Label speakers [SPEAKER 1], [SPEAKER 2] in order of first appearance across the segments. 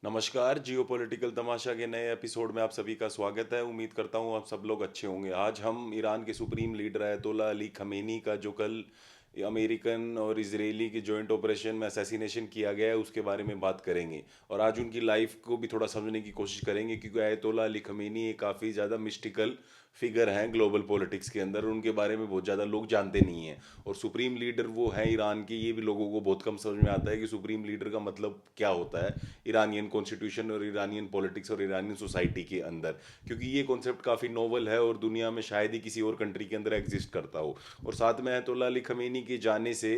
[SPEAKER 1] नमस्कार। जियोपॉलिटिकल तमाशा के नए एपिसोड में आप सभी का स्वागत है। उम्मीद करता हूँ आप सब लोग अच्छे होंगे। आज हम ईरान के supreme leader Ayatollah Ali Khamenei का जो कल अमेरिकन और इजरायली के जॉइंट ऑपरेशन में असैसिनेशन किया गया है उसके बारे में बात करेंगे। और आज उनकी लाइफ को भी थोड़ा समझने की कोशिश करेंगे क्योंकि अयतोला अली खमेनी एक काफ़ी ज़्यादा मिस्टिकल फिगर हैं ग्लोबल पॉलिटिक्स के अंदर। उनके बारे में बहुत ज़्यादा लोग जानते नहीं हैं। और सुप्रीम लीडर वो हैं ईरान के, ये भी लोगों को बहुत कम समझ में आता है कि सुप्रीम लीडर का मतलब क्या होता है ईरानियन कॉन्स्टिट्यूशन और ईरानियन पॉलिटिक्स और ईरानियन सोसाइटी के अंदर। क्योंकि ये कॉन्सेप्ट काफ़ी नोवल है और दुनिया में शायद ही किसी और कंट्री के अंदर एग्जिस्ट करता हो। और साथ में अयतुल्ला अली खमेनी के जाने से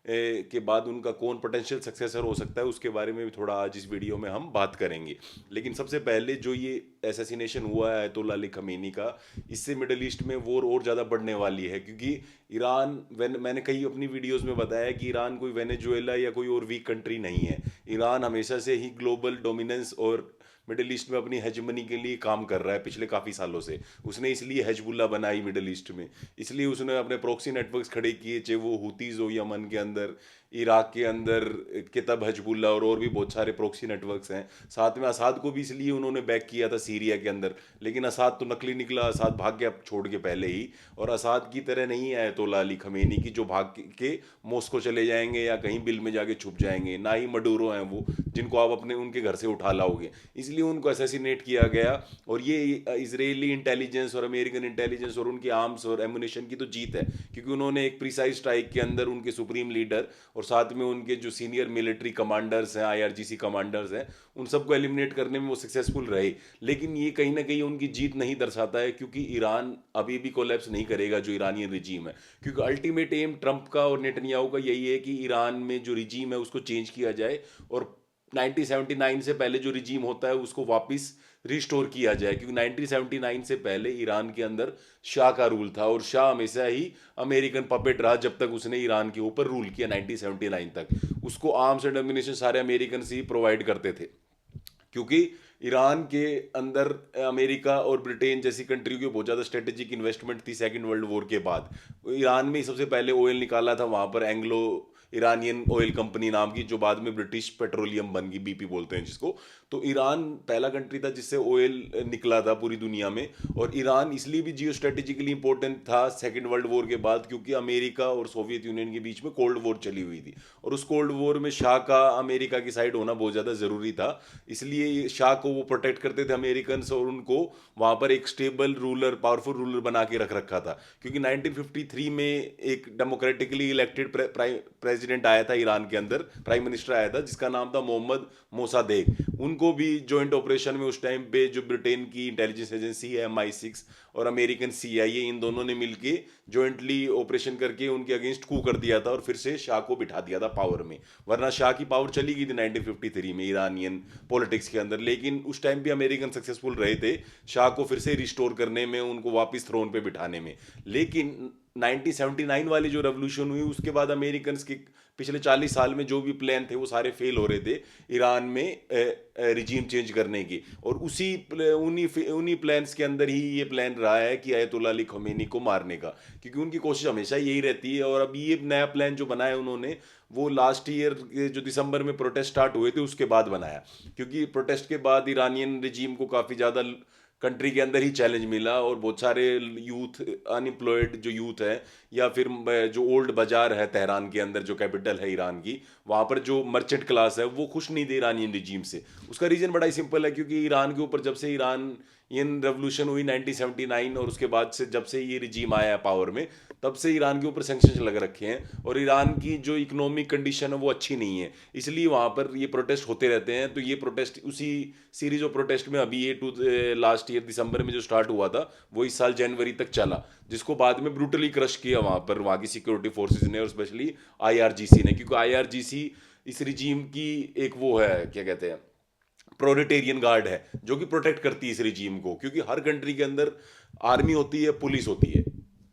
[SPEAKER 1] के बाद उनका कौन पोटेंशियल सक्सेसर हो सकता है उसके बारे में भी थोड़ा आज इस वीडियो में हम बात करेंगे। लेकिन सबसे पहले जो ये असैसिनेशन हुआ है अयतुल्ला अली खमेनी का, इससे मिडल ईस्ट में वॉर और ज़्यादा बढ़ने वाली है। क्योंकि ईरान, मैंने कई अपनी वीडियोस में बताया कि ईरान कोई वेनेजुएला या कोई और वीक कंट्री नहीं है। ईरान हमेशा से ही ग्लोबल डोमिनेंस और मिडिल ईस्ट में अपनी हेजमनी के लिए काम कर रहा है पिछले काफ़ी सालों से। उसने इसलिए हेजबुल्ला बनाई मिडिल ईस्ट में, इसलिए उसने अपने प्रॉक्सी नेटवर्क्स खड़े किए, चाहे वो हुतीज़ हो यमन के अंदर, इराक के अंदर के तब हजबुल्ला और भी बहुत सारे प्रॉक्सी नेटवर्क्स हैं। साथ में असाद को भी इसलिए उन्होंने बैक किया था सीरिया के अंदर। लेकिन असाद तो नकली निकला, असाद भाग गया छोड़ के पहले ही। और असाद की तरह नहीं है अयतुल्ला अली खमेनी की जो भाग के मॉस्को चले जाएंगे या कहीं बिल में जाके छुप जाएंगे। ना ही मडूरो हैं वो जिनको आप अपने उनके घर से उठा लाओगे। इसलिए उनको असैसिनेट किया गया। और ये इजरायली इंटेलिजेंस और अमेरिकन इंटेलिजेंस और उनके आर्म्स और एमुनेशन की तो जीत है, क्योंकि उन्होंने एक प्रिसाइज स्ट्राइक के अंदर उनके सुप्रीम लीडर और साथ में उनके जो सीनियर मिलिट्री कमांडर्स हैं, आईआरजीसी कमांडर्स हैं, उन सबको एलिमिनेट करने में वो सक्सेसफुल रहे। लेकिन ये कहीं ना कहीं उनकी जीत नहीं दर्शाता है, क्योंकि ईरान अभी भी कोलैप्स नहीं करेगा जो ईरानियन रिजीम है। क्योंकि अल्टीमेट एम ट्रंप का और नेतन्याहू का यही है कि ईरान में जो रिजीम है उसको चेंज किया जाए और 1979 से पहले जो रिजीम होता है उसको वापस रिस्टोर किया जाए। क्योंकि 1979 से पहले ईरान के अंदर शाह का रूल था और शाह हमेशा ही अमेरिकन पपेट रहा जब तक उसने ईरान के ऊपर रूल किया 1979 तक। उसको आर्म्स एंड एम्यूनिशन सारे अमेरिकन से ही प्रोवाइड करते थे। क्योंकि ईरान के अंदर अमेरिका और ब्रिटेन जैसी कंट्री की बहुत ज़्यादा स्ट्रेटेजिक इन्वेस्टमेंट थी सेकेंड वर्ल्ड वॉर के बाद। ईरान में सबसे पहले ऑयल निकाला था वहाँ पर एंग्लो ईरानियन ऑयल कंपनी नाम की, जो बाद में ब्रिटिश पेट्रोलियम बन गई, बीपी बोलते हैं जिसको। तो ईरान पहला कंट्री था जिससे ऑयल निकला था पूरी दुनिया में। और ईरान इसलिए भी जियो स्ट्रेटेजिकली इंपॉर्टेंट था सेकेंड वर्ल्ड वॉर के बाद, क्योंकि अमेरिका और सोवियत यूनियन के बीच में कोल्ड वॉर चली हुई थी। और उस कोल्ड वॉर में शाह का अमेरिका की साइड होना बहुत ज़्यादा ज़रूरी था। इसलिए शाह को वो प्रोटेक्ट करते थे अमेरिकन, और उनको वहाँ पर एक स्टेबल रूलर, पावरफुल रूलर बना के रख रखा था। क्योंकि 1953 में एक डेमोक्रेटिकली इलेक्टेड प्रेसिडेंट आया था ईरान के अंदर, प्राइम मिनिस्टर आया था जिसका नाम था मोहम्मद मोसादेक। उनको भी जॉइंट ऑपरेशन में उस टाइम पे जो ब्रिटेन की इंटेलिजेंस एजेंसी है MI6 और अमेरिकन CIA, इन दोनों ने मिलके जॉइंटली ऑपरेशन करके उनके अगेंस्ट कू कर दिया था और फिर से शाह को बिठा दिया था पावर में। वरना शाह की पावर चली गई थी 1953 में ईरानियन पॉलिटिक्स के अंदर। लेकिन उस टाइम भी अमेरिकन सक्सेसफुल रहे थे शाह को फिर से रिस्टोर करने में, उनको वापस थ्रोन पे बिठाने में। लेकिन 1979 वाली जो रेवोल्यूशन हुई उसके बाद अमेरिकन के पिछले 40 साल में जो भी प्लान थे वो सारे फेल हो रहे थे ईरान में रिजीम चेंज करने की। और उन्हीं प्लान्स के अंदर ही ये प्लान रहा है कि अयतुल्ला अली खमेनी को मारने का, क्योंकि उनकी कोशिश हमेशा यही रहती है। और अभी ये नया प्लान जो बनाया उन्होंने, वो लास्ट ईयर जो दिसंबर में प्रोटेस्ट स्टार्ट हुए थे उसके बाद बनाया। क्योंकि प्रोटेस्ट के बाद ईरानियन रिजीम को काफ़ी ज़्यादा कंट्री के अंदर ही चैलेंज मिला और बहुत सारे यूथ, अनएम्प्लॉयड जो यूथ है, या फिर जो ओल्ड बाजार है तेहरान के अंदर जो कैपिटल है ईरान की, वहाँ पर जो मर्चेंट क्लास है वो खुश नहीं थे ईरानियन रिजीम से। उसका रीज़न बड़ा ही सिंपल है, क्योंकि ईरान के ऊपर जब से ईरानियन रेवोल्यूशन हुई 1979 और उसके बाद से जब से ये रिजीम आया है पावर में, तब से ईरान के ऊपर सैंक्शन लग रखे हैं और ईरान की जो इकोनॉमिक कंडीशन है वो अच्छी नहीं है। इसलिए वहाँ पर ये प्रोटेस्ट होते रहते हैं। तो ये प्रोटेस्ट उसी सीरीज ऑफ प्रोटेस्ट में अभी ये लास्ट ईयर दिसंबर में जो स्टार्ट हुआ था वो इस साल जनवरी तक चला, जिसको बाद में ब्रूटली क्रश किया वहाँ पर वहाँ की सिक्योरिटी फोर्सेज ने और स्पेशली IRGC ने। क्योंकि IRGC इस रिजीम की एक वो है, क्या कहते हैं, प्रोलेटेरियन गार्ड है जो कि प्रोटेक्ट करती है इस रिजीम को। क्योंकि हर कंट्री के अंदर आर्मी होती है, पुलिस होती है।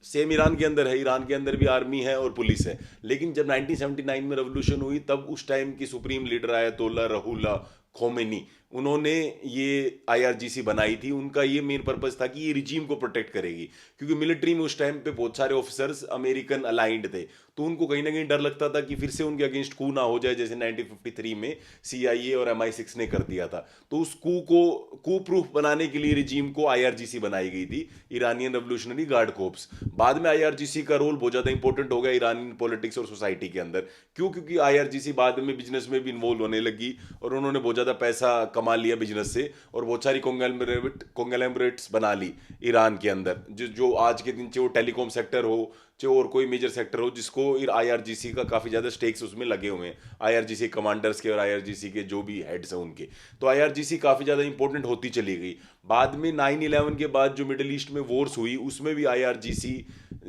[SPEAKER 1] सेम ईरान के अंदर है, ईरान के अंदर भी आर्मी है और पुलिस है। लेकिन जब 1979 में रेवोल्यूशन हुई तब उस टाइम की supreme leader ayatollah Ruhollah Khomeini, उन्होंने ये आईआरजीसी बनाई थी। उनका ये मेन पर्पस था कि ये रिजीम को प्रोटेक्ट करेगी, क्योंकि मिलिट्री में उस टाइम पे बहुत सारे ऑफिसर्स अमेरिकन अलाइंड थे, तो उनको कहीं ना कहीं डर लगता था कि फिर से उनके अगेंस्ट कू ना हो जाए, जैसे 1953 में सीआईए और MI6 ने कर दिया था। तो उस कू प्रूफ बनाने के लिए रिजीम को आईआरजीसी बनाई गई थी, ईरानियन रेवोल्यूशनरी गार्ड कोर्प्स। बाद में आईआरजीसी का रोल बहुत ज्यादा इंपॉर्टेंट हो गया ईरानियन पॉलिटिक्स और सोसाइटी के अंदर। क्यों? क्योंकि आईआरजीसी बाद में बिजनेस में भी इन्वॉल्व होने लगी और उन्होंने बहुत ज्यादा पैसा कमा लिया बिजनेस से, और बहुत सारी कॉन्ग्लोमरेट्स बना ली ईरान के अंदर, जो आज के दिन चाहे वो टेलीकॉम सेक्टर हो, चाहे और कोई मेजर सेक्टर हो, जिसको आईआरजीसी का काफी ज्यादा स्टेक्स उसमें लगे हुए हैं, आईआरजीसी कमांडर्स के और आईआरजीसी के जो भी हेड्स हैं उनके। तो आईआरजीसी काफी ज्यादा इंपॉर्टेंट होती चली गई। बाद में 9/11 के बाद जो मिडिल ईस्ट में वॉर्स हुई, उसमें भी आईआरजीसी,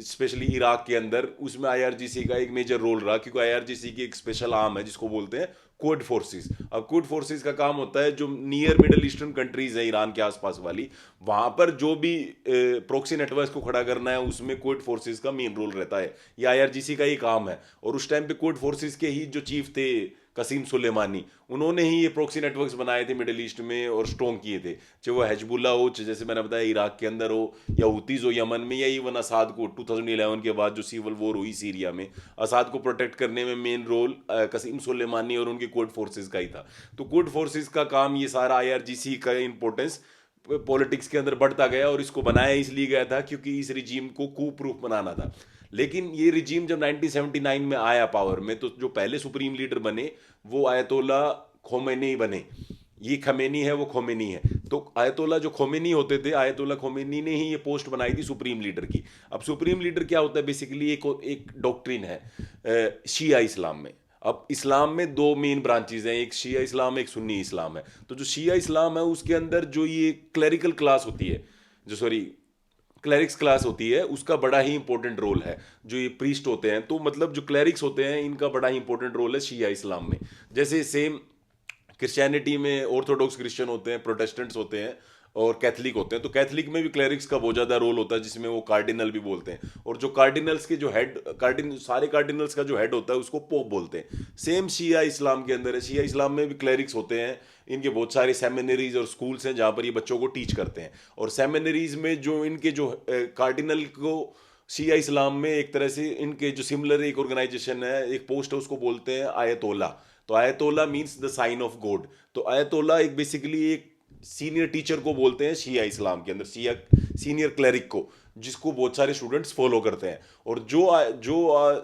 [SPEAKER 1] स्पेशली इराक के अंदर, उसमें आईआरजीसी का एक मेजर रोल रहा, क्योंकि आईआरजीसी की एक स्पेशल आर्म है जिसको बोलते हैं क्वाड फोर्सेस। अब क्वाड फोर्सेस का काम होता है, जो नियर मिडल ईस्टर्न कंट्रीज है ईरान के आसपास वाली, वहां पर जो भी प्रोक्सी नेटवर्क को खड़ा करना है, उसमें क्वाड फोर्सेस का मेन रोल रहता है। ये आईआरजीसी का ही काम है। और उस टाइम पे क्वाड फोर्सेस के ही जो चीफ थे कसीम सुलेमानी, उन्होंने ही ये प्रोक्सी नेटवर्क्स बनाए थे मिडिल ईस्ट में और स्ट्रॉन्ग किए थे, चाहे वो हिजबुल्ला हो, जैसे मैंने बताया इराक के अंदर हो, या हुतीज हो यमन में, या इवन असाद को 2011 के बाद जो सिविल वॉर हुई सीरिया में, असाद को प्रोटेक्ट करने में मेन रोल कसीम सुलेमानी और उनके क्वाड फोर्सेस का ही था। तो क्वाड फोर्सेस का काम, ये सारा आईआरजीसी का इंपॉर्टेंस पॉलिटिक्स के अंदर बढ़ता गया, और इसको बनाया इसलिए गया था क्योंकि इस रिजीम को कू प्रूफ बनाना था। लेकिन ये रिजीम जब 1979 में आया पावर में, तो जो पहले सुप्रीम लीडर बने वो आयतोला खोमेनी बने। ये खमेनी है, वो खोमेनी है। तो आयतोला जो खोमेनी होते थे, आयतोला खोमेनी ने ही ये पोस्ट बनाई थी सुप्रीम लीडर की। अब सुप्रीम लीडर क्या होता है? बेसिकली एक डॉक्ट्रिन है शिया इस्लाम में। अब इस्लाम में दो मेन ब्रांचेज हैं, एक शिया इस्लाम है, एक सुन्नी इस्लाम है। तो जो शिया इस्लाम है उसके अंदर जो ये क्लरिकल क्लास होती है, जो सॉरी क्लरिक्स क्लास होती है, उसका बड़ा ही इंपॉर्टेंट रोल है। जो ये प्रीस्ट होते हैं, तो मतलब जो क्लरिक्स होते हैं, इनका बड़ा ही इंपॉर्टेंट रोल है शिया इस्लाम में। जैसे सेम क्रिश्चियनिटी में ऑर्थोडॉक्स क्रिश्चियन होते हैं, प्रोटेस्टेंट्स होते हैं और कैथलिक होते हैं। तो कैथलिक में भी क्लरिक्स का बहुत ज़्यादा रोल होता है, जिसमें वो कार्डिनल भी बोलते हैं। और जो कार्डिनल्स के जो हेड, सारे कार्डिनल्स का जो हेड होता है उसको पोप बोलते हैं। सेम शिया इस्लाम के अंदर है। शिया इस्लाम में भी क्लरिक्स होते हैं। इनके बहुत सारे सेमिनरीज और स्कूल्स हैं जहाँ पर ये बच्चों को टीच करते हैं। और सेमिनरीज में जो इनके जो कार्डिनल को, शिया इस्लाम में एक तरह से इनके जो सिमिलर एक ऑर्गेनाइजेशन है, एक पोस्ट है, उसको बोलते हैं आयतोला। तो Ayatollah means the sign of God. तो आयतोला एक बेसिकली एक सीनियर टीचर को बोलते हैं शिया इस्लाम के अंदर, शिया सीनियर क्लरिक को, जिसको बहुत सारे स्टूडेंट्स फॉलो करते हैं। और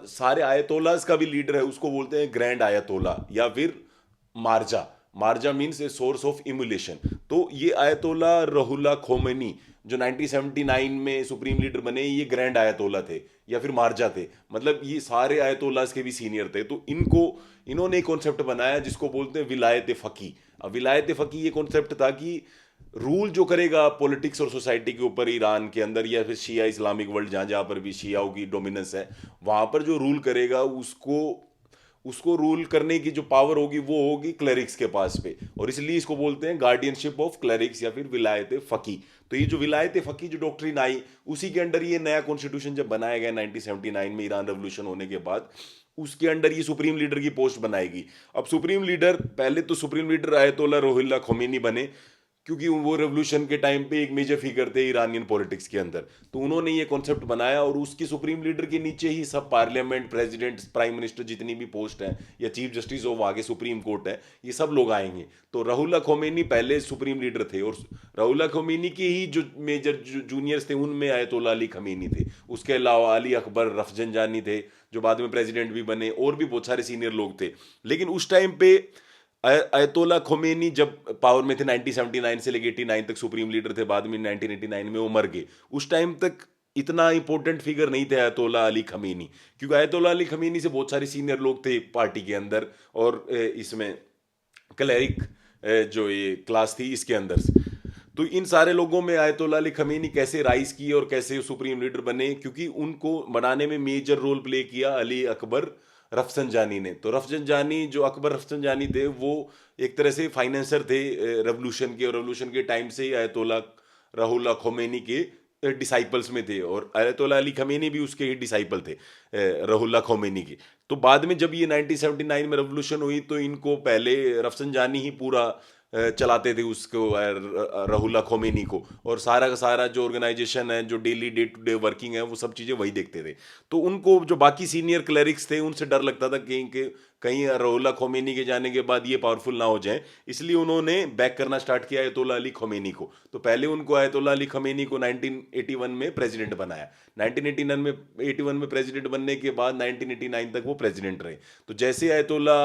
[SPEAKER 1] सारे आयतोलास का भी लीडर है, उसको बोलते हैं ग्रैंड आयतोला या फिर मार्जा। मार्जा means a source of emulation. तो ये आयतोला रुहुल्लाह खोमेनी जो 1979 में सुप्रीम लीडर बने, ये ग्रैंड आयतोला थे या फिर मार्जा थे। मतलब ये सारे आयतोलास के भी सीनियर थे। तो इन्होंने एक कॉन्सेप्ट बनाया जिसको बोलते हैं विलायत फ़की। अब विलायत फ़की ये कॉन्सेप्ट था कि रूल जो करेगा पॉलिटिक्स और सोसाइटी के ऊपर ईरान के अंदर, या फिर शिया इस्लामिक वर्ल्ड जहाँ जहाँ पर भी शियाओं की डोमिनेंस है, वहाँ पर जो रूल करेगा उसको रूल करने की जो पावर होगी वो होगी क्लरिक्स के पास पे। और इसलिए इसको बोलते हैं गार्डियनशिप ऑफ क्लरिक्स या फिर विलायत फ़की। तो ये जो विलायत फ़की जो डॉक्ट्रिन आई, उसी के अंडर ये नया कॉन्स्टिट्यूशन जब बनाया गया 1979 में, ईरान रेवोल्यूशन होने के बाद, उसके अंडर ये सुप्रीम लीडर की पोस्ट बनाएगी। अब सुप्रीम लीडर, पहले तो सुप्रीम लीडर आयतोला रुहुल्लाह खोमेनी बने, क्योंकि वो रेवोल्यूशन के टाइम पे एक मेजर फिगर थे ईरानियन पॉलिटिक्स के अंदर। तो उन्होंने ये कॉन्सेप्ट बनाया, और उसकी सुप्रीम लीडर के नीचे ही सब पार्लियामेंट, प्रेसिडेंट, प्राइम मिनिस्टर, जितनी भी पोस्ट है, या चीफ जस्टिस ऑफ आगे सुप्रीम कोर्ट है, ये सब लोग आएंगे। तो रुहुल्लाह खोमेनी पहले सुप्रीम लीडर थे, और रुहुल्लाह खोमेनी के ही जो मेजर जूनियर्स थे, उनमें आयतोला अली खमीनी थे। उसके अलावा अली अकबर रफजनजानी थे, जो बाद में प्रेसिडेंट भी बने, और भी बहुत सारे सीनियर लोग थे। लेकिन उस टाइम पे आयतोला खोमेनी जब पावर में थे, 1979 से लेकर 89 तक सुप्रीम लीडर थे, बाद में 1989 में वो मर गए। उस टाइम तक इतना इंपॉर्टेंट फिगर नहीं थे आयतोला अली खमीनी, क्योंकि आयतोला अली खमीनी से बहुत सारे सीनियर लोग थे पार्टी के अंदर, और इसमें क्लरिक जो ये क्लास थी इसके अंदर से। तो इन सारे लोगों में आयतोला अली खमीनी कैसे राइज किए और कैसे सुप्रीम लीडर बने, क्योंकि उनको बनाने में मेजर रोल प्ले किया अली अकबर रफसंजानी ने। तो रफसंजानी, जो अकबर रफसंजानी थे, वो एक तरह से फाइनेंसर थे रेवोल्यूशन के, और रेवोल्यूशन के टाइम से ही आयतोला रुहुल्लाह खोमेनी के डिसाइपल्स में थे, और आयतोला अली खमीनी भी उसके ही डिसाइपल थे रुहुल्लाह खोमेनी के। तो बाद में जब ये 1979 में रेवोल्यूशन हुई, तो इनको पहले रफसंजानी ही पूरा चलाते थे उसको, रहुल्ला खोमेनी को, और सारा का सारा जो ऑर्गेनाइजेशन है, जो daily day to day working है, वो सब चीज़ें वही देखते थे। तो उनको जो बाकी सीनियर क्लरिक्स थे उनसे डर लगता था कहीं कहीं रहुल्ला खोमेनी के जाने के बाद ये पावरफुल ना हो जाए, इसलिए उन्होंने बैक करना स्टार्ट किया अयतुल्ला अली खोमेनी को। तो पहले उनको अयतुल्ला अली खोमेनी को 1981 में प्रेसिडेंट बनाया। 1981 में प्रेसिडेंट बनने के बाद 1989 तक वो प्रेसिडेंट रहे। तो जैसे अयतुल्ला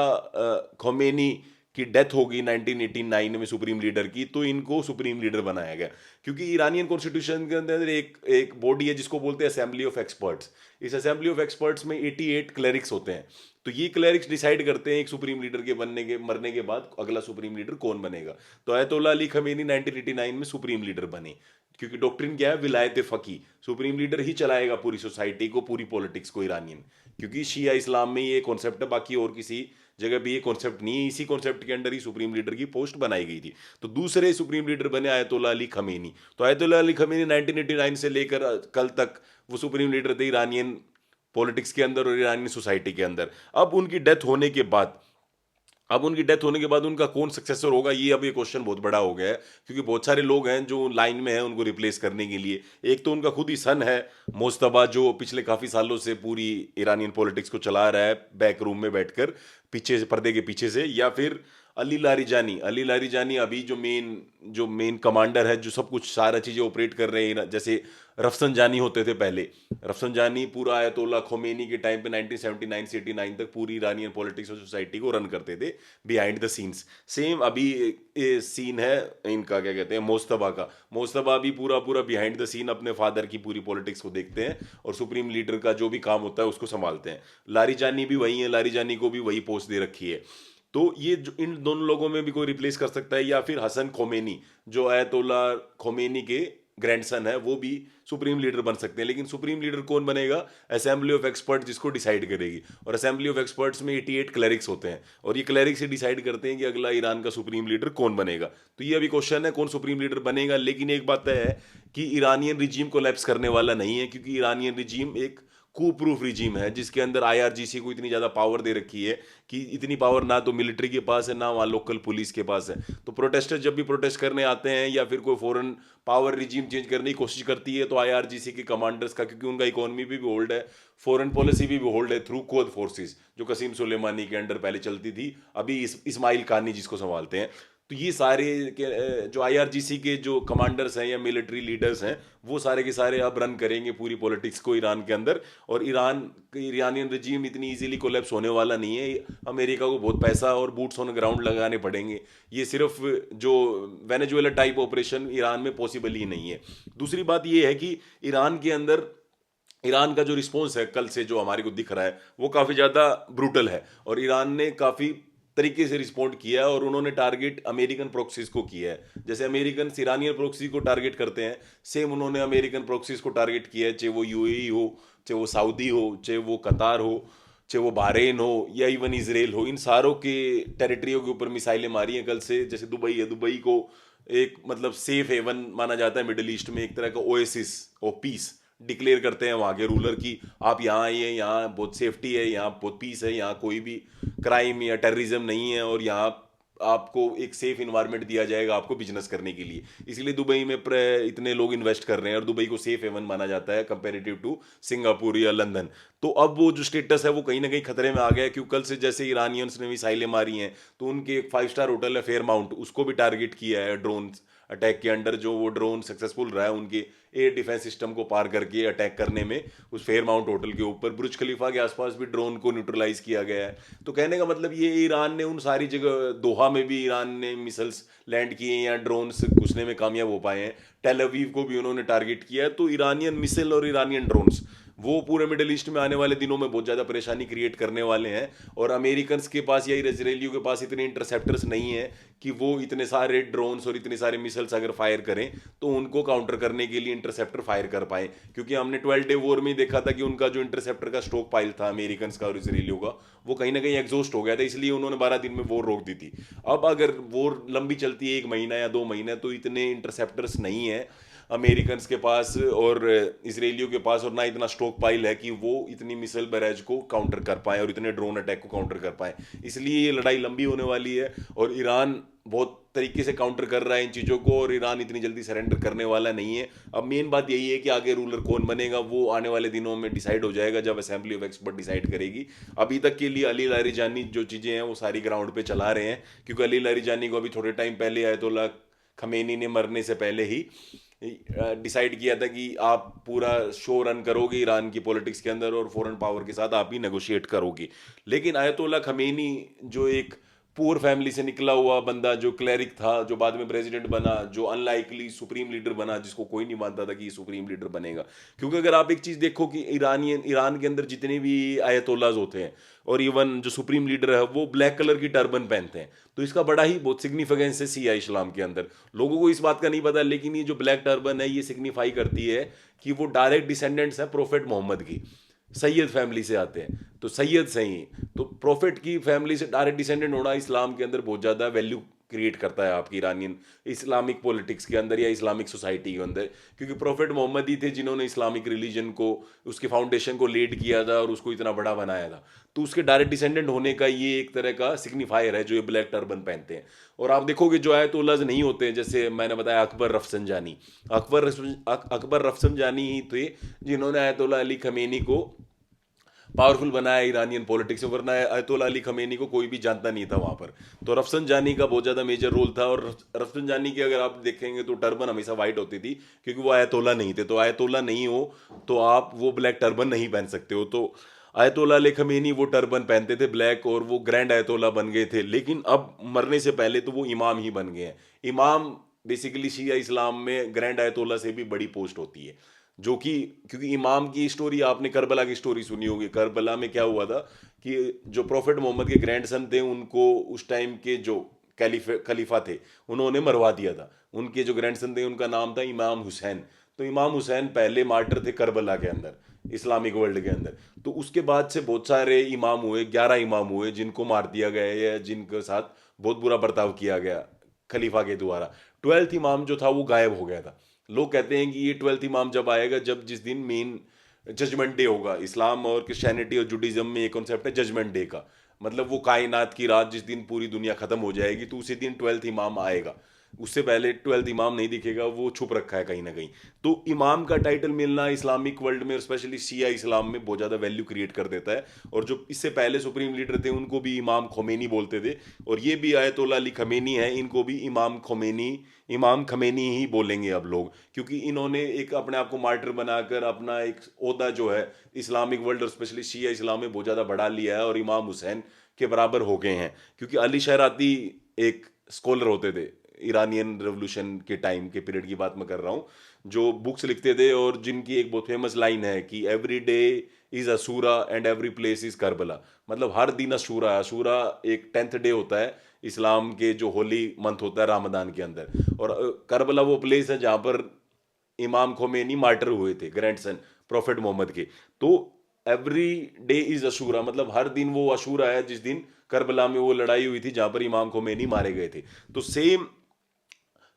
[SPEAKER 1] खोमेनी की डेथ होगी 1989 में सुप्रीम लीडर की, तो इनको सुप्रीम लीडर बनाया गया। क्योंकि ईरानियन कॉन्स्टिट्यूशन के अंदर एक बॉडी है जिसको बोलते हैं असेंबली ऑफ एक्सपर्ट्स। इस असेंबली ऑफ एक्सपर्ट्स में 88 क्लरिक्स होते हैं। तो ये क्लरिक्स डिसाइड करते हैं एक सुप्रीम लीडर के मरने के बाद अगला सुप्रीम लीडर कौन बनेगा। तो अयतुल्ला अली खमेनी 1989 में सुप्रीम लीडर बने, क्योंकि डॉक्ट्रिन क्या है, विलायत फकी, सुप्रीम लीडर ही चलाएगा पूरी सोसाइटी को, पूरी पॉलिटिक्स को ईरानियन। क्योंकि शिया इस्लाम में ये कॉन्सेप्ट है, बाकी और किसी जगह भी ये कॉन्सेप्ट नहीं है। इसी कॉन्सेप्ट के अंडर ही सुप्रीम लीडर की पोस्ट बनाई गई थी। तो दूसरे सुप्रीम लीडर बने अयतुल्ला अली खमेनी। तो अयतुल्ला अली खमेनी 1989 से लेकर कल तक वो सुप्रीम लीडर थे ईरानियन पॉलिटिक्स के अंदर और ईरानी सोसाइटी के अंदर। अब उनकी डेथ होने के बाद उनका कौन सक्सेसर होगा, ये अब ये क्वेश्चन बहुत बड़ा हो गया है, क्योंकि बहुत सारे लोग हैं जो लाइन में हैं उनको रिप्लेस करने के लिए। एक तो उनका खुद ही सन है मोस्तबा, जो पिछले काफ़ी सालों से पूरी ईरानियन पॉलिटिक्स को चला रहा है बैक रूम में बैठकर, पीछे से, पर्दे के पीछे से। या फिर अली लारिजानी अभी जो मेन कमांडर है, जो सब कुछ सारा चीज़ें ऑपरेट कर रहे हैं। जैसे रफसंजानी होते थे पहले, रफसंजानी पूरा आयतुल्ला खोमेनी के टाइम पे 1979 से 89 तक पूरी ईरानियन पॉलिटिक्स और सोसाइटी को रन करते थे बिहाइंड द सीन्स। सेम अभी सीन है इनका, क्या कहते हैं, मोस्तबा का। मोस्तबा भी पूरा पूरा बिहाइंड द सीन अपने फादर की पूरी पॉलिटिक्स को देखते हैं और सुप्रीम लीडर का जो भी काम होता है उसको संभालते हैं। लारिजानी भी वही है, लारिजानी को भी वही पोस्ट दे रखी है। तो ये जो इन दोनों लोगों में भी कोई रिप्लेस कर सकता है। या फिर हसन खोमेनी, जो अयतुल्ला खोमेनी के ग्रैंडसन है, वो भी सुप्रीम लीडर बन सकते हैं। लेकिन सुप्रीम लीडर कौन बनेगा, असेंबली ऑफ एक्सपर्ट जिसको डिसाइड करेगी। और असेंबली ऑफ एक्सपर्ट्स में 88 क्लरिक्स होते हैं, और ये क्लरिक्स ही डिसाइड करते हैं कि अगला ईरान का सुप्रीम लीडर कौन बनेगा। तो ये अभी क्वेश्चन है कौन सुप्रीम लीडर बनेगा। लेकिन एक बात तय है कि ईरानियन रिजीम कोलैप्स करने वाला नहीं है, क्योंकि ईरानियन रिजीम एक कू प्रूफ रिजीम है, जिसके अंदर आईआरजीसी को इतनी ज़्यादा पावर दे रखी है कि इतनी पावर ना तो मिलिट्री के पास है, ना वहाँ लोकल पुलिस के पास है। तो प्रोटेस्टर जब भी प्रोटेस्ट करने आते हैं या फिर कोई फॉरेन पावर रिजीम चेंज करने की कोशिश करती है, तो आईआरजीसी के कमांडर्स का, क्योंकि उनका इकोनॉमी भी होल्ड है, फॉरेन पॉलिसी भी होल्ड है थ्रू क्वाद फोर्सेस, जो कसीम सुलेमानी के अंडर पहले चलती थी, अभी इस्माइल खानी जिसको संभालते हैं। तो ये सारे जो आईआरजीसी के जो कमांडर्स हैं या मिलिट्री लीडर्स हैं, वो सारे के सारे अब रन करेंगे पूरी पॉलिटिक्स को ईरान के अंदर। और ईरानियन रजीम इतनी इजीली कोलैप्स होने वाला नहीं है। अमेरिका को बहुत पैसा और बूट्स ऑन ग्राउंड लगाने पड़ेंगे। ये सिर्फ जो वेनेजुएला टाइप ऑपरेशन ईरान में पॉसिबल ही नहीं है। दूसरी बात ये है कि ईरान का जो रिस्पॉन्स है कल से जो हमारे को दिख रहा है, वो काफ़ी ज़्यादा ब्रूटल है, और ईरान ने काफ़ी तरीके से रिस्पॉन्ड किया है, और उन्होंने टारगेट अमेरिकन प्रोक्सीज को किया है। जैसे अमेरिकन ईरानियन प्रोक्सी को टारगेट करते हैं, सेम उन्होंने अमेरिकन प्रोक्सीज को टारगेट किया है, चाहे वो यूएई हो, चाहे वो सऊदी हो, चाहे वो कतार हो, चाहे वो बहरीन हो, या इवन इसराइल हो। इन सारों के टेरिटरियों के ऊपर मिसाइलें मारी हैं कल से। जैसे दुबई है, दुबई को एक मतलब सेफ हेवन माना जाता है मिडिल ईस्ट में, एक तरह का ओएसिस और पीस डिक्लेयर करते हैं वहाँ के रूलर की, आप यहाँ आइए, यहाँ बहुत सेफ्टी है, यहाँ बहुत पीस है, यहाँ कोई भी क्राइम या टेररिज्म नहीं है, और यहाँ आपको एक सेफ इन्वायरमेंट दिया जाएगा आपको बिजनेस करने के लिए। इसलिए दुबई में इतने लोग इन्वेस्ट कर रहे हैं, और दुबई को सेफ हेवन माना जाता है कंपेरेटिव टू सिंगापुर या लंदन। तो अब वो जो स्टेटस है वो कहीं ना कहीं खतरे में आ गया है, क्योंकि कल से जैसे ईरानियंस ने मिसाइलें मारी हैं, तो उनके एक 5 स्टार होटल है फेयरमाउंट, उसको भी टारगेट किया है ड्रोन अटैक के अंडर। जो वो ड्रोन सक्सेसफुल रहा है उनके एयर डिफेंस सिस्टम को पार करके अटैक करने में, उस फेयरमाउंट होटल के ऊपर, बुर्ज खलीफा के आसपास भी ड्रोन को न्यूट्रलाइज किया गया है। तो कहने का मतलब ये, ईरान ने उन सारी जगह, दोहा में भी ईरान ने मिसाइल्स लैंड किए हैं या ड्रोन्स घुसने में कामयाब हो पाए हैं, टेल अवीव को भी उन्होंने टारगेट किया है। तो ईरानियन मिसाइल और ईरानियन ड्रोन्स वो पूरे मिडिल ईस्ट में आने वाले दिनों में बहुत ज़्यादा परेशानी क्रिएट करने वाले हैं। और अमेरिकन के पास या इजरायलियों के पास इतने इंटरसेप्टर्स नहीं है कि वो इतने सारे ड्रोन्स और इतने सारे मिसाइल्स अगर फायर करें तो उनको काउंटर करने के लिए इंटरसेप्टर फायर कर पाए। क्योंकि हमने 12 डे वॉर में देखा था कि उनका जो इंटरसेप्टर का स्टॉक पाइल था अमेरिकन का और इजरायलियों का, वो कहीं ना कहीं एग्जॉस्ट हो गया था, इसलिए उन्होंने 12 दिन में वॉर रोक दी थी। अब अगर वॉर लंबी चलती है 1 महीना या 2 महीने, तो इतने इंटरसेप्टर्स नहीं है अमेरिकन के पास और इसराइलियों के पास, और ना इतना स्टॉक पाइल है कि वो इतनी मिसाइल बैरेज को काउंटर कर पाए और इतने ड्रोन अटैक को काउंटर कर पाए। इसलिए ये लड़ाई लंबी होने वाली है, और ईरान बहुत तरीके से काउंटर कर रहा है इन चीज़ों को, और ईरान इतनी जल्दी सरेंडर करने वाला नहीं है। अब मेन बात यही है कि आगे रूलर कौन बनेगा वो आने वाले दिनों में डिसाइड हो जाएगा, जब असेंबली ऑफ एक्सपर्ट डिसाइड करेगी। अभी तक के लिए अली लारिजानी जो चीज़ें हैं वो सारी ग्राउंड पे चला रहे हैं, क्योंकि अली लारिजानी को अभी थोड़े टाइम पहले आयतुल्ला खमेनी ने मरने से पहले ही डिसाइड किया था कि आप पूरा शो रन करोगे ईरान की पॉलिटिक्स के अंदर, और फॉरेन पावर के साथ आप ही नेगोशिएट करोगे। लेकिन आयतुल्ला खमेनी जो एक पुअर फैमिली से निकला हुआ बंदा, जो क्लeric था, जो बाद में प्रेसिडेंट बना, जो अनलाइकली सुप्रीम लीडर बना, जिसको कोई नहीं मानता था कि ये सुप्रीम लीडर बनेगा। क्योंकि अगर आप एक चीज़ देखो कि ईरान के अंदर जितने भी आयतोल्लाज होते हैं, और इवन जो सुप्रीम लीडर है वो ब्लैक कलर की टर्बन पहनते हैं, तो इसका बड़ा ही बहुत सिग्निफिकेंस है सिया इस्लाम के अंदर। लोगों को इस बात का नहीं पता, लेकिन ये जो ब्लैक टर्बन है ये सिग्निफाई करती है कि वो डायरेक्ट डिसेंडेंट्स है प्रोफेट मोहम्मद की, सैयद फैमिली से आते हैं, तो सैयद सही। तो प्रॉफिट की फैमिली से डायरेक्ट डिसेंडेंट होना इस्लाम के अंदर बहुत ज़्यादा वैल्यू क्रिएट करता है आपकी ईरानियन इस्लामिक पॉलिटिक्स के अंदर या इस्लामिक सोसाइटी के अंदर, क्योंकि प्रॉफिट मोहम्मद ही थे जिन्होंने इस्लामिक रिलीजन को, उसके फाउंडेशन को लीड किया था और उसको इतना बड़ा बनाया था। तो उसके डायरेक्ट डिसेंडेंट होने का ये एक तरह का सिग्निफायर है जो ये ब्लैक टर्बन पहनते हैं। और आप देखोगे जो आयतुल्लाज नहीं होते हैं, जैसे मैंने बताया अकबर रफसंजानी, अकबर रफसंजानी ही थे जिन्होंने आयतुल्ला अली खमेनी को पावरफुल बनाया ईरानियन पॉलिटिक्स में, वरना अयतुल्ला अली खमेनी को कोई भी जानता नहीं था वहाँ पर। तो रफसंजानी का बहुत ज़्यादा मेजर रोल था, और रफसंजानी की अगर आप देखेंगे तो टर्बन हमेशा वाइट होती थी, क्योंकि वो आयतुल्ला नहीं थे। तो आयतुल्ला नहीं हो तो आप वो ब्लैक टर्बन नहीं पहन सकते हो। तो आयतुल्ला अली खमेनी वो टर्बन पहनते थे ब्लैक, और वो ग्रैंड आयतुल्ला बन गए थे। लेकिन अब मरने से पहले तो वो इमाम ही बन गए हैं। इमाम बेसिकली शिया इस्लाम में ग्रैंड आयतुल्ला से भी बड़ी पोस्ट होती है, जो कि क्योंकि इमाम की स्टोरी आपने करबला की स्टोरी सुनी होगी। करबला में क्या हुआ था कि जो प्रॉफिट मोहम्मद के ग्रैंडसन थे उनको उस टाइम के जो खलीफा थे उन्होंने मरवा दिया था। उनके जो ग्रैंडसन थे उनका नाम था इमाम हुसैन। तो इमाम हुसैन पहले मार्टर थे करबला के अंदर, इस्लामिक वर्ल्ड के अंदर। तो उसके बाद से बहुत सारे इमाम हुए, 11 इमाम हुए जिनको मार दिया गया या जिनके साथ बहुत बुरा बर्ताव किया गया खलीफा के द्वारा। 12th इमाम जो था वो गायब हो गया था। लोग कहते हैं कि ये 12th इमाम जब आएगा, जब जिस दिन मेन जजमेंट डे होगा। इस्लाम और क्रिश्चियनिटी और जुडिज्म में एक कॉन्सेप्ट है जजमेंट डे का, मतलब वो कायनात की रात जिस दिन पूरी दुनिया खत्म हो जाएगी, तो उसी दिन 12th इमाम आएगा। उससे पहले 12th इमाम नहीं दिखेगा, वो छुप रखा है कहीं ना कहीं। तो इमाम का टाइटल मिलना इस्लामिक वर्ल्ड में और स्पेशली शिया इस्लाम में बहुत ज़्यादा वैल्यू क्रिएट कर देता है। और जो इससे पहले सुप्रीम लीडर थे उनको भी इमाम खोमेनी बोलते थे, और ये भी आयतुल्ला अली खमेनी है, इनको भी इमाम खमेनी ही बोलेंगे अब लोग, क्योंकि इन्होंने एक अपने आप को मार्टर बनाकर अपना एक ओहदा जो है इस्लामिक वर्ल्ड और स्पेशली शिया इस्लाम में बहुत ज़्यादा बढ़ा लिया है, और इमाम हुसैन के बराबर हो गए हैं। क्योंकि अली शहराती एक स्कॉलर होते थे, ईरानियन रेवोल्यूशन के टाइम के पीरियड की बात मैं कर रहा हूँ, जो बुक्स लिखते थे, और जिनकी एक बहुत फेमस लाइन है कि every day is Ashura and every place is Karbala. मतलब हर दिन अशूरा है। अशूरा एक 10th डे होता है इस्लाम के जो होली मंथ होता है रामदान के अंदर, और करबला वो प्लेस है जहाँ पर इमाम खोमेनी मार्टर हुए थे, ग्रैंडसन प्रॉफिट मोहम्मद के। तो एवरी डे इज अशूरा, मतलब हर दिन वो अशूरा है जिस दिन करबला में वो लड़ाई हुई थी जहां पर इमाम खोमेनी मारे गए थे। तो सेम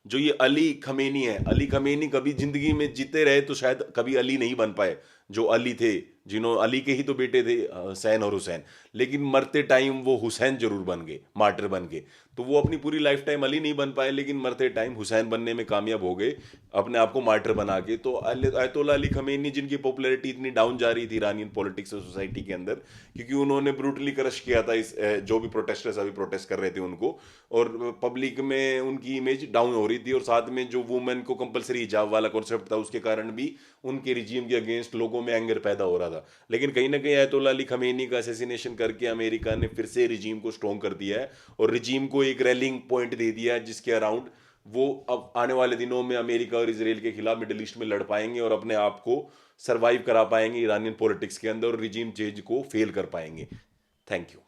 [SPEAKER 1] जो ये अली खमेनी है, अली खमेनी कभी जिंदगी में जीते रहे तो शायद कभी अली नहीं बन पाए, जो अली थे, अली के ही तो बेटे थे हुसैन और हुसैन, लेकिन मरते टाइम वो हुसैन जरूर बन गए, मार्टर बन गए। तो वो अपनी पूरी लाइफ टाइम अली नहीं बन पाए, लेकिन मरते टाइम हुसैन बनने में कामयाब हो गए, अपने आप को मार्टर बना के। तो आयतुल्ला अली खमेनी जिनकी पॉपुलैरिटी इतनी डाउन जा रही थी ईरानियन पॉलिटिक्स और सोसाइटी के अंदर, क्योंकि उन्होंने ब्रूटली क्रश किया था इस जो भी प्रोटेस्टर्स अभी प्रोटेस्ट कर रहे थे उनको, और पब्लिक में उनकी इमेज डाउन हो रही थी। और साथ में जो वुमेन को कंपलसरी हिजाब वाला कॉन्सेप्ट था उसके कारण भी उनके रिजीम के अगेंस्ट लोगों में एंगर पैदा हो रहा था। लेकिन कहीं ना कहीं आयतुल्ला अली खमेनी का असैसिनेशन करके अमेरिका ने फिर से रिजीम को स्ट्रॉन्ग कर दिया है, और रिजीम को एक रैलिंग पॉइंट दे दिया है जिसके अराउंड वो अब आने वाले दिनों में अमेरिका और इसराइल के खिलाफ मिडिल ईस्ट में लड़ पाएंगे और अपने आप को सर्वाइव करा पाएंगे ईरानियन पॉलिटिक्स के अंदर, और रिजीम चेंज को फेल कर पाएंगे। Thank you.